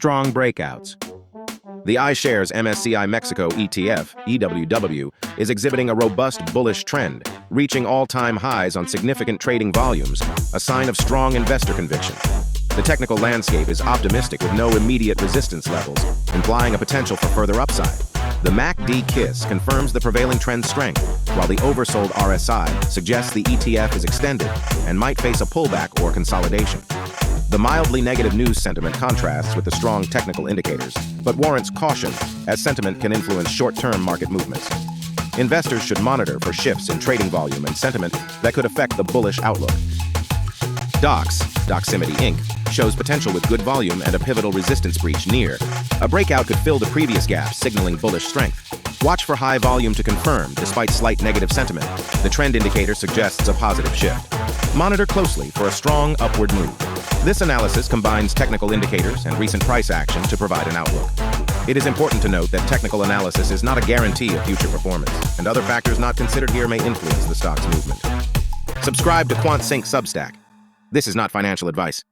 Strong breakouts. The iShares MSCI Mexico ETF, EWW, is exhibiting a robust bullish trend, reaching all-time highs on significant trading volumes, a sign of strong investor conviction. The technical landscape is optimistic with no immediate resistance levels, implying a potential for further upside. The MACD KISS confirms the prevailing trend strength, while the oversold RSI suggests the ETF is extended and might face a pullback or consolidation. The mildly negative news sentiment contrasts with the strong technical indicators, but warrants caution, as sentiment can influence short-term market movements. Investors should monitor for shifts in trading volume and sentiment that could affect the bullish outlook. Doximity Inc. shows potential with good volume and a pivotal resistance breach near. A breakout could fill the previous gap, signaling bullish strength. Watch for high volume to confirm, despite slight negative sentiment. The trend indicator suggests a positive shift. Monitor closely for a strong upward move. This analysis combines technical indicators and recent price action to provide an outlook. It is important to note that technical analysis is not a guarantee of future performance, and other factors not considered here may influence the stock's movement. Subscribe to Quant Sync Substack. This is not financial advice.